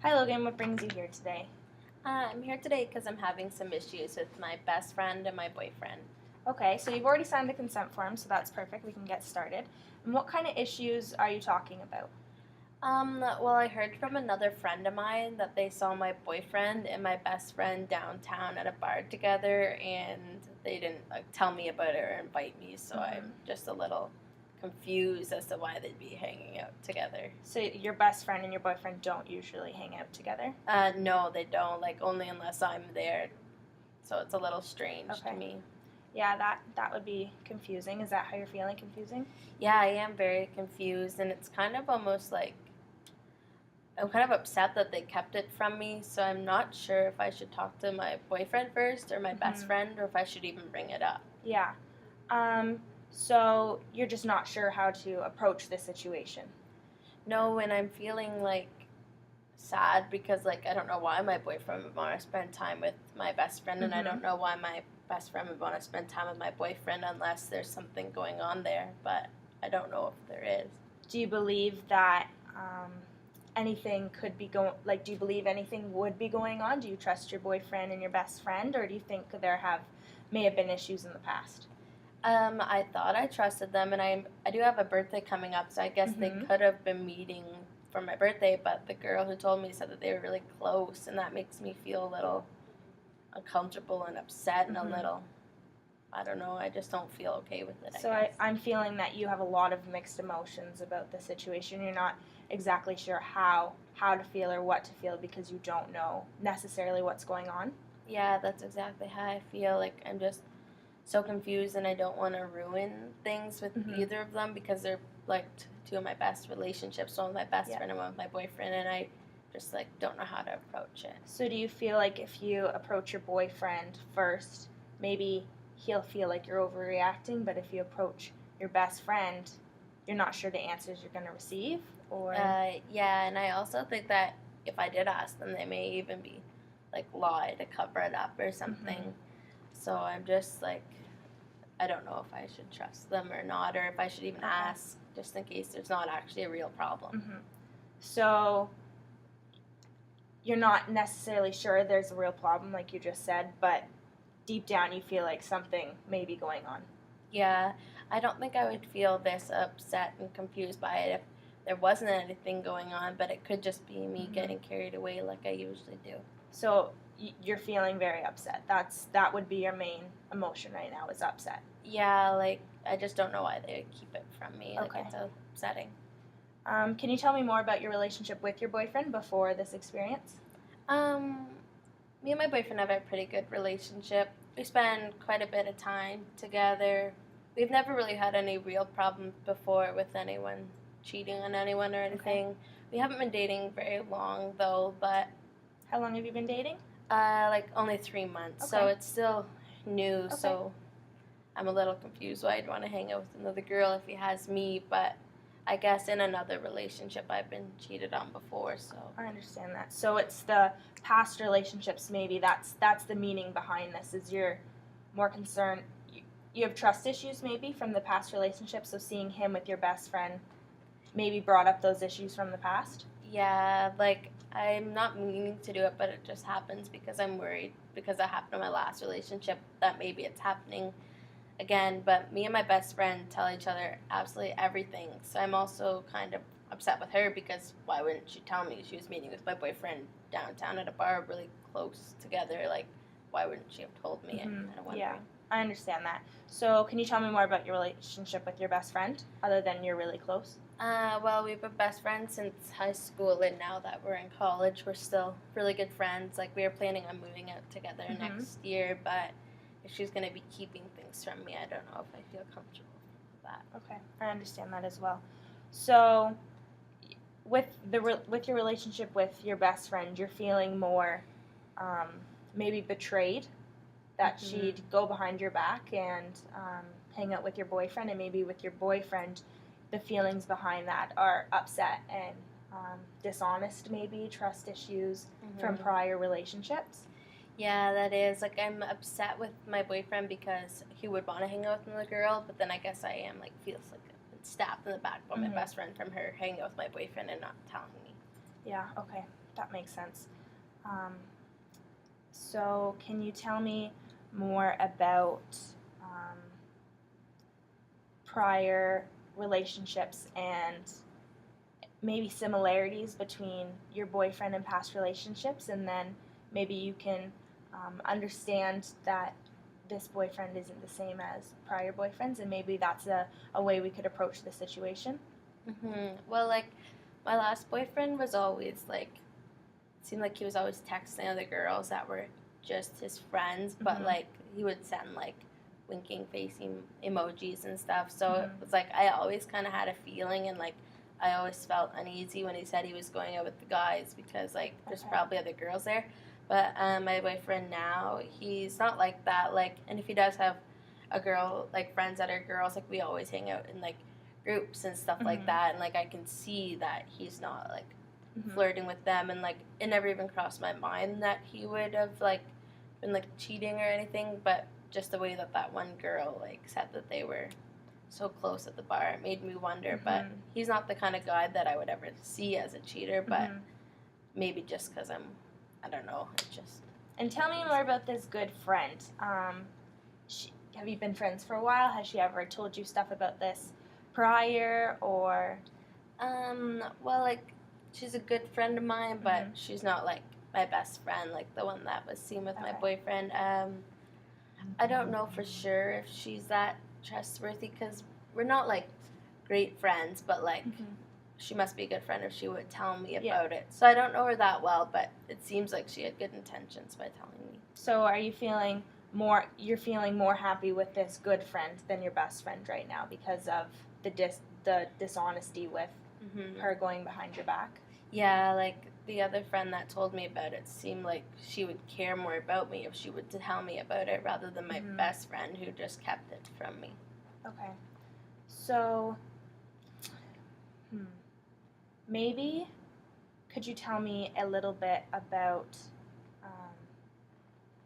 Hi Logan, what brings you here today? I'm here today because I'm having some issues with my best friend and my boyfriend. Okay, so you've already signed the consent form, so that's perfect. We can get started. And what kind of issues are you talking about? Well, I heard from another friend of mine that they saw my boyfriend and my best friend downtown at a bar together, and they didn't tell me about it or invite me, so I'm just a little confused as to why they'd be hanging out together. So your best friend and your boyfriend don't usually hang out together? No, they don't, only unless I'm there, so it's a little strange to me. Yeah, that would be confusing. Is that how you're feeling, confusing? Yeah, I am very confused, and it's kind of almost like I'm kind of upset that they kept it from me, so I'm not sure if I should talk to my boyfriend first or my best friend, or if I should even bring it up. Yeah. So you're just not sure how to approach this situation? No, and I'm feeling sad because I don't know why my boyfriend would want to spend time with my best friend, and I don't know why my best friend would want to spend time with my boyfriend unless there's something going on there, but I don't know if there is. Do you believe that anything could be going, do you believe anything would be going on? Do you trust your boyfriend and your best friend, or do you think there may have been issues in the past? I thought I trusted them, and I do have a birthday coming up, so I guess they could have been meeting for my birthday, but the girl who told me said that they were really close, and that makes me feel a little uncomfortable and upset and a little, I don't know, I just don't feel okay with it. So I'm feeling that you have a lot of mixed emotions about the situation. You're not exactly sure how to feel or what to feel because you don't know necessarily what's going on. Yeah, that's exactly how I feel. I'm just so confused, and I don't want to ruin things with either of them because they're two of my best relationships, one with my best friend and one with my boyfriend, and I just don't know how to approach it. So do you feel like if you approach your boyfriend first, maybe he'll feel like you're overreacting, but if you approach your best friend, you're not sure the answers you're going to receive? Or yeah, and I also think that if I did ask them, they may even be lie to cover it up or something. So I'm just I don't know if I should trust them or not, or if I should even ask just in case there's not actually a real problem. So you're not necessarily sure there's a real problem, like you just said, but deep down you feel like something may be going on. Yeah, I don't think I would feel this upset and confused by it if there wasn't anything going on, but it could just be me getting carried away like I usually do. So you're feeling very upset. That would be your main emotion right now, is upset. Yeah, I just don't know why they would keep it from me. It's upsetting. Can you tell me more about your relationship with your boyfriend before this experience? Me and my boyfriend have a pretty good relationship. We spend quite a bit of time together. We've never really had any real problems before with anyone cheating on anyone or anything. We haven't been dating very long though, but... How long have you been dating? Only 3 months, so it's still new, so I'm a little confused why I'd want to hang out with another girl if he has me, but I guess in another relationship I've been cheated on before, so... I understand that. So it's the past relationships, maybe, that's the meaning behind this, is you're more concerned, you have trust issues maybe from the past relationships, so seeing him with your best friend maybe brought up those issues from the past? Yeah, I'm not meaning to do it, but it just happens because I'm worried because that happened in my last relationship that maybe it's happening again. But me and my best friend tell each other absolutely everything. So I'm also kind of upset with her because why wouldn't she tell me? She was meeting with my boyfriend downtown at a bar really close together. Why wouldn't she have told me? I'm kind of wondering. Yeah, I understand that. So can you tell me more about your relationship with your best friend other than you're really close? Well, we've been best friends since high school, and now that we're in college, we're still really good friends. We are planning on moving out together next year, but if she's going to be keeping things from me, I don't know if I feel comfortable with that. Okay, I understand that as well. So, with your relationship with your best friend, you're feeling more maybe betrayed, that she'd go behind your back and hang out with your boyfriend, and maybe with your boyfriend, the feelings behind that are upset and dishonest, maybe trust issues from prior relationships. Yeah, that is. I'm upset with my boyfriend because he would want to hang out with another girl, but then I guess I am, feels like I've been stabbed in the back by my best friend from her hanging out with my boyfriend and not telling me. Yeah, okay. that makes sense. So can you tell me more about prior relationships and maybe similarities between your boyfriend and past relationships, and then maybe you can understand that this boyfriend isn't the same as prior boyfriends, and maybe that's a way we could approach the situation. Well, like, my last boyfriend was always, like, seemed like he was always texting other girls that were just his friends, but, like, he would send, like, winking face emojis and stuff, so it was, like, I always kind of had a feeling, and, like, I always felt uneasy when he said he was going out with the guys because, like, there's probably other girls there. But my boyfriend now, he's not like that. Like, and if he does have a girl, like, friends that are girls, like, we always hang out in, like, groups and stuff like that. And, like, I can see that he's not, like, flirting with them. And, like, it never even crossed my mind that he would have, like, been, like, cheating or anything. But just the way that that one girl, like, said that they were so close at the bar, it made me wonder. But he's not the kind of guy that I would ever see as a cheater. But maybe just because I don't know. It just. And tell me more about this good friend. Have you been friends for a while? Has she ever told you stuff about this prior, or? Well, like, she's a good friend of mine, but she's not, like, my best friend, like the one that was seen with my boyfriend. I don't know for sure if she's that trustworthy because we're not, like, great friends, but, like, she must be a good friend if she would tell me about it. So I don't know her that well, but it seems like she had good intentions by telling me. So are you feeling you're feeling more happy with this good friend than your best friend right now because of the dishonesty with her going behind your back? Yeah, like, the other friend that told me about it seemed like she would care more about me if she would tell me about it rather than my best friend who just kept it from me. Okay. So, maybe could you tell me a little bit about,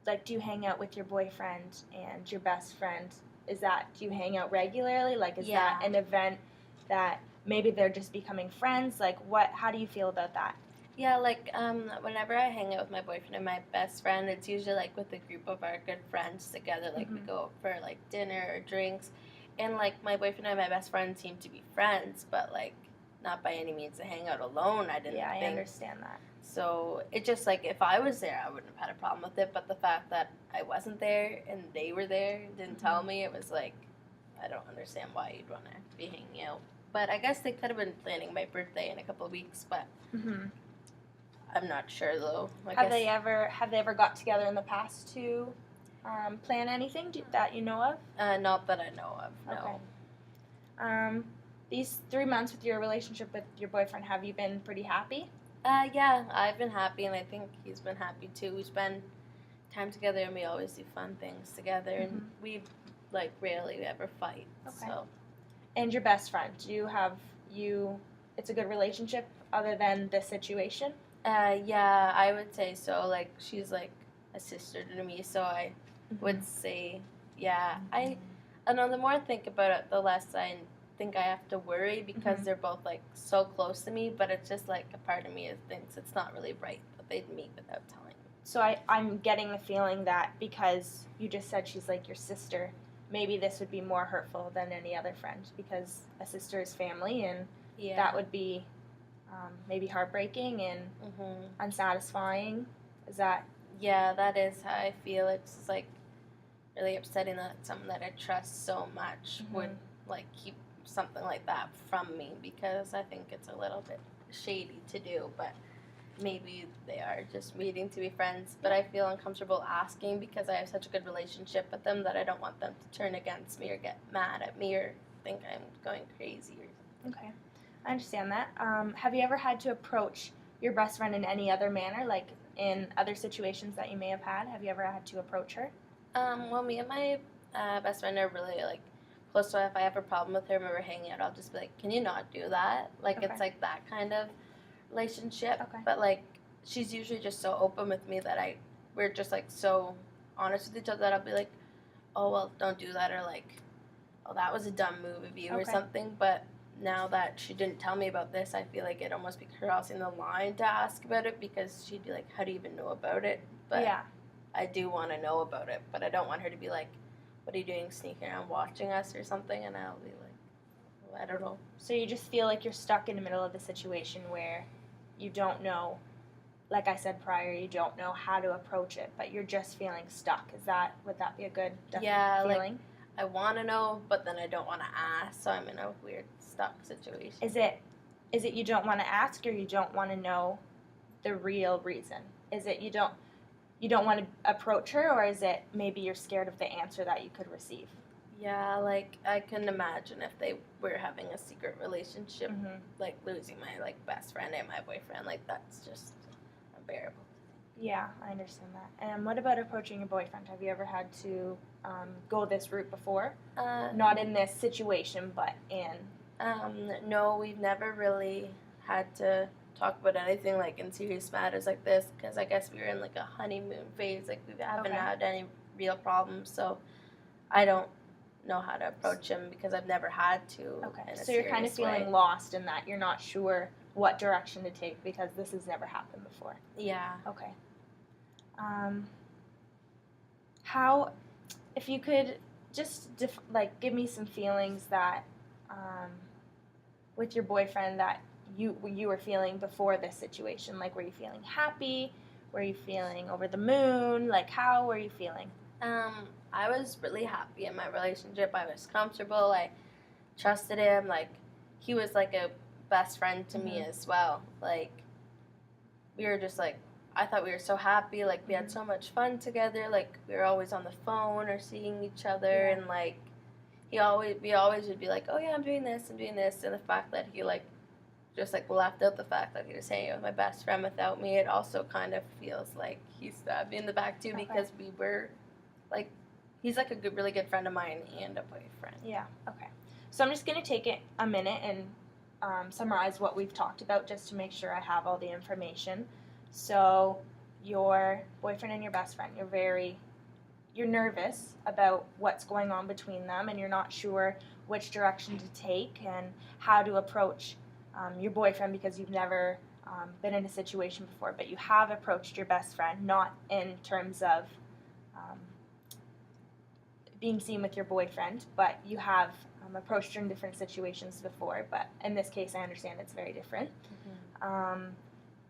like, do you hang out with your boyfriend and your best friend? Do you hang out regularly? Like, is that an event that maybe they're just becoming friends? Like, how do you feel about that? Yeah, like, whenever I hang out with my boyfriend and my best friend, it's usually, like, with a group of our good friends together. Like, we go for, like, dinner or drinks. And, like, my boyfriend and my best friend seem to be friends, but, like, not by any means to hang out alone, I didn't think. Yeah, I understand that. So, it just, like, if I was there, I wouldn't have had a problem with it. But the fact that I wasn't there and they were there and didn't tell me, it was, like, I don't understand why you'd want to be hanging out. But I guess they could have been planning my birthday in a couple of weeks, but I'm not sure, though. Have they ever got together in the past to plan anything that you know of? Not that I know of, no. Okay. These 3 months with your relationship with your boyfriend, have you been pretty happy? Yeah, I've been happy, and I think he's been happy, too. We spend time together, and we always do fun things together, and we, like, rarely ever fight. Okay. So. And your best friend, it's a good relationship other than this situation? Yeah, I would say so. Like, she's, like, a sister to me, so I would say, yeah. I know the more I think about it, the less I think I have to worry because they're both, like, so close to me, but it's just, like, a part of me that thinks it's not really right that they'd meet without telling me. So I'm getting the feeling that because you just said she's, like, your sister, maybe this would be more hurtful than any other friend because a sister is family, and that would be maybe heartbreaking and unsatisfying. Is that? Yeah, that is how I feel. It's just, like, really upsetting that someone that I trust so much would, like, keep something like that from me because I think it's a little bit shady to do, but maybe they are just meeting to be friends. But I feel uncomfortable asking because I have such a good relationship with them that I don't want them to turn against me or get mad at me or think I'm going crazy or something. Okay. I understand that. Have you ever had to approach your best friend in any other manner, like in other situations that you may have had? Have you ever had to approach her? Well, me and my best friend are really, like, close, so if I have a problem with her and we're hanging out, I'll just be like, can you not do that? Like, it's, like, that kind of relationship. Okay. But, like, she's usually just so open with me that we're just, like, so honest with each other that I'll be like, oh, well, don't do that, or, like, oh, that was a dumb move of you or something, but now that she didn't tell me about this, I feel like it'd almost be crossing the line to ask about it because she'd be like, how do you even know about it? But Yeah. I do want to know about it, but I don't want her to be like, what are you doing sneaking around watching us or something? And I'll be like, well, I don't know. So you just feel like you're stuck in the middle of the situation where you don't know, like I said prior, you don't know how to approach it, but you're just feeling stuck. Would that be a good Yeah, feeling? like I want to know, but then I don't want to ask, so I'm in a weird stuck situation. Is it you don't want to ask, or you don't want to know the real reason? Is it you don't want to approach her, or is it maybe you're scared of the answer that you could receive? Yeah, like I can imagine if they were having a secret relationship, Mm-hmm. like losing my like best friend and my boyfriend, like that's just unbearable. Yeah, I understand that. And what about approaching your boyfriend? Have you ever had to go this route before? Not in this situation, but in. No, we've never really had to talk about anything like in serious matters like this because I guess we were in like a honeymoon phase. Like we haven't had any real problems, so I don't know how to approach him because I've never had to. Okay, in a so you're kind of serious feeling way. lost in that. You're not sure what direction to take because this has never happened before. Yeah. Okay. How, if you could just give me some feelings that, with your boyfriend that you were feeling before this situation. Like, were you feeling happy? Were you feeling over the moon? Like, how were you feeling? I was really happy in my relationship. I was comfortable. I trusted him. Like, he was like a best friend to me as well. Like, we were just like, I thought we were so happy. Like, we had so much fun together. Like, we were always on the phone or seeing each other. And like, we always would be like, oh yeah, I'm doing this. And the fact that he like just like left out the fact that he was hanging out with my best friend without me, it also kind of feels like he stabbed me in the back too because we were like, he's like a really good friend of mine and a boyfriend. Yeah. Okay. So I'm just gonna take a minute and summarize what we've talked about just to make sure I have all the information. So your boyfriend and your best friend, you're nervous about what's going on between them, and you're not sure which direction to take and how to approach your boyfriend because you've never been in a situation before, but you have approached your best friend, not in terms of being seen with your boyfriend, but you have approached her in different situations before, but in this case I understand it's very different.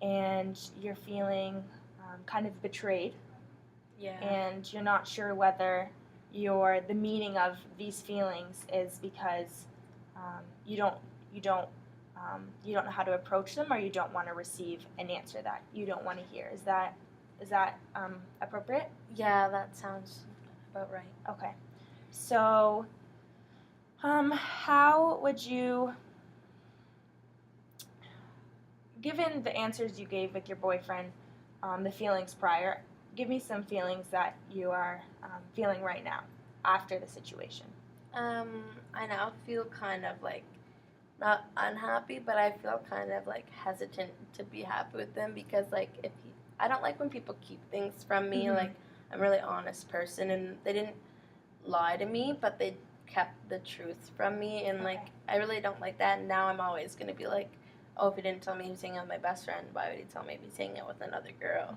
And you're feeling kind of betrayed. Yeah. And you're not sure whether the meaning of these feelings is because you don't know how to approach them, or you don't want to receive an answer that you don't want to hear. Is that appropriate? Yeah, that sounds about right. Okay. So how would you, given the answers you gave with your boyfriend, the feelings prior, give me some feelings that you are feeling right now after the situation. I now feel kind of like not unhappy, but I feel kind of like hesitant to be happy with them because like I don't like when people keep things from me. Like, I'm a really honest person, and they didn't lie to me, but they kept the truth from me, and like I really don't like that. And now I'm always gonna be like, oh, if he didn't tell me he was hanging out with my best friend, why would he tell me if he's hanging out with another girl?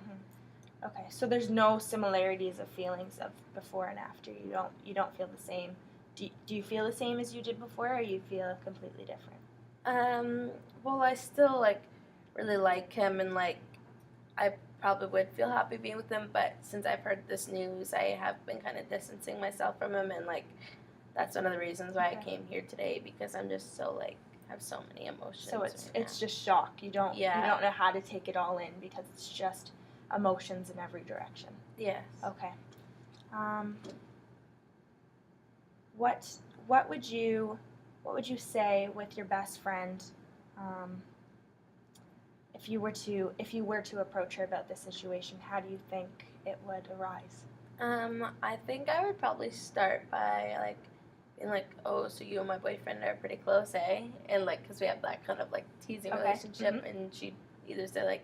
Okay, so there's no similarities of feelings of before and after. You don't feel the same. Do you feel the same as you did before, or you feel completely different? Well, I still like really like him, and like I probably would feel happy being with him, but since I've heard this news, I have been kind of distancing myself from him, and like that's one of the reasons why I came here today, because I'm just so like have so many emotions. So it's just shock. You don't know how to take it all in because it's just emotions in every direction. Yes. Okay. What would you say with your best friend if you were to approach her about this situation? How do you think it would arise? I think I would probably start by like being like, oh, so you and my boyfriend are pretty close, eh? And like, because we have that kind of like teasing relationship, and she'd either say like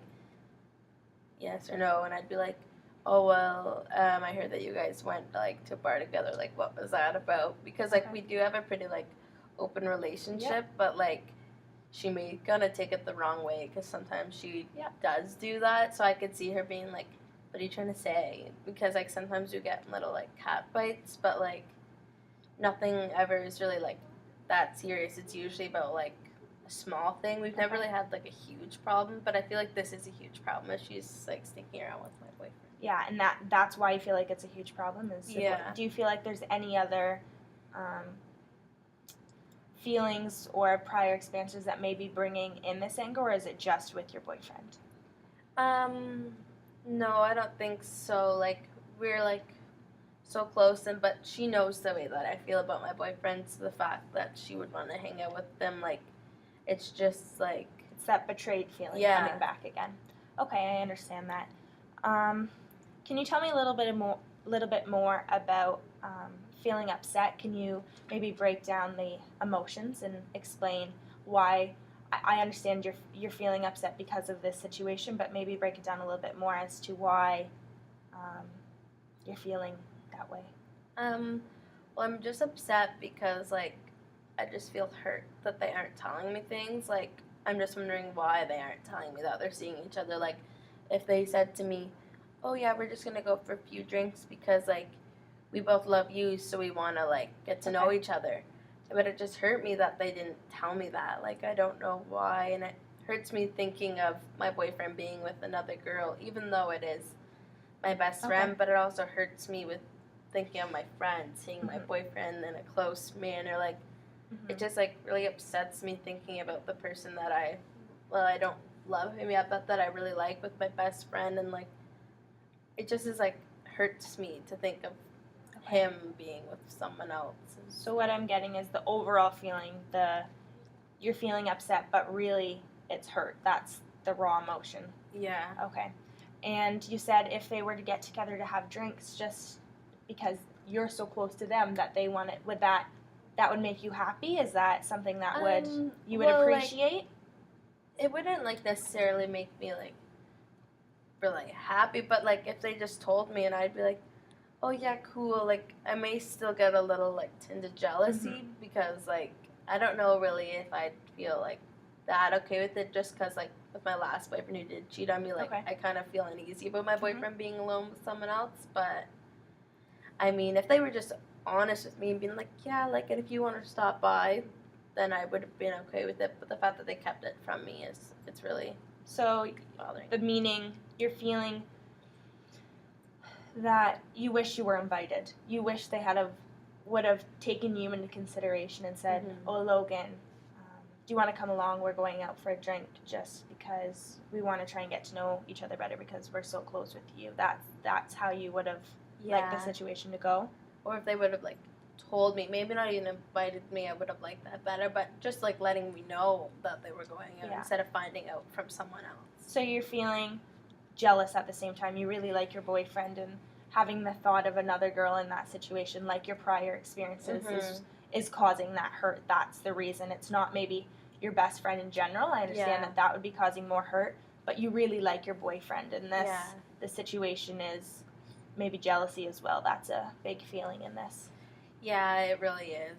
yes or no, and I'd be like, oh well, I heard that you guys went like to a bar together. Like, what was that about? Because like we do have a pretty like open relationship, but like she may gonna take it the wrong way because sometimes she does do that. So I could see her being like, "What are you trying to say?" Because like sometimes you get little like cat bites, but like nothing ever is really like that serious. It's usually about like a small thing. We've never really had like a huge problem, but I feel like this is a huge problem if she's like sticking around with my boyfriend. Yeah, and that's why you feel like it's a huge problem. Do you feel like there's any other feelings or prior experiences that may be bringing in this anger, or is it just with your boyfriend? No, I don't think so. Like we're like so close, and but she knows the way that I feel about my boyfriend. So the fact that she would want to hang out with them, like it's just like it's that betrayed feeling coming back again. Okay, I understand that. Can you tell me a little bit more about feeling upset? Can you maybe break down the emotions and explain why? I understand you're feeling upset because of this situation, but maybe break it down a little bit more as to why you're feeling that way. Well, I'm just upset because like I just feel hurt that they aren't telling me things. Like I'm just wondering why they aren't telling me that they're seeing each other. Like if they said to me, "Oh yeah, we're just gonna go for a few drinks because like we both love you, so we wanna like get to know each other." But it just hurt me that they didn't tell me that. Like I don't know why, and it hurts me thinking of my boyfriend being with another girl, even though it is my best friend. But it also hurts me with thinking of my friend, seeing my boyfriend in a close manner. Like it just like really upsets me thinking about the person that I don't love him yet, but that I really like with my best friend, and like it just is like hurts me to think of him being with someone else. So what I'm getting is the overall feeling, you're feeling upset, but really it's hurt. That's the raw emotion. Yeah. Okay. And you said if they were to get together to have drinks, just because you're so close to them that they want it, that would make you happy? Is that something that you would appreciate? Like, it wouldn't like necessarily make me like really happy, but like if they just told me and I'd be like, "Oh yeah, cool." Like I may still get a little like tinge of jealousy because like I don't know really if I'd feel like that okay with it, just because like with my last boyfriend who did cheat on me, like I kind of feel uneasy about my boyfriend being alone with someone else. But I mean, if they were just honest with me and being like, "Yeah, like and if you want to stop by," then I would have been okay with it. But the fact that they kept it from me it's really bothering. The meaning you're feeling that you wish you were invited. You wish they would have taken you into consideration and said, "Oh, Logan, do you want to come along? We're going out for a drink just because we want to try and get to know each other better because we're so close with you." That's how you would have liked the situation to go. Or if they would have like told me, maybe not even invited me, I would have liked that better. But just like letting me know that they were going out instead of finding out from someone else. So you're feeling jealous at the same time. You really like your boyfriend, and having the thought of another girl in that situation, like your prior experiences, is causing that hurt. That's the reason. It's not maybe your best friend in general. I understand that would be causing more hurt, but you really like your boyfriend, and the situation is maybe jealousy as well. That's a big feeling in this. Yeah, it really is.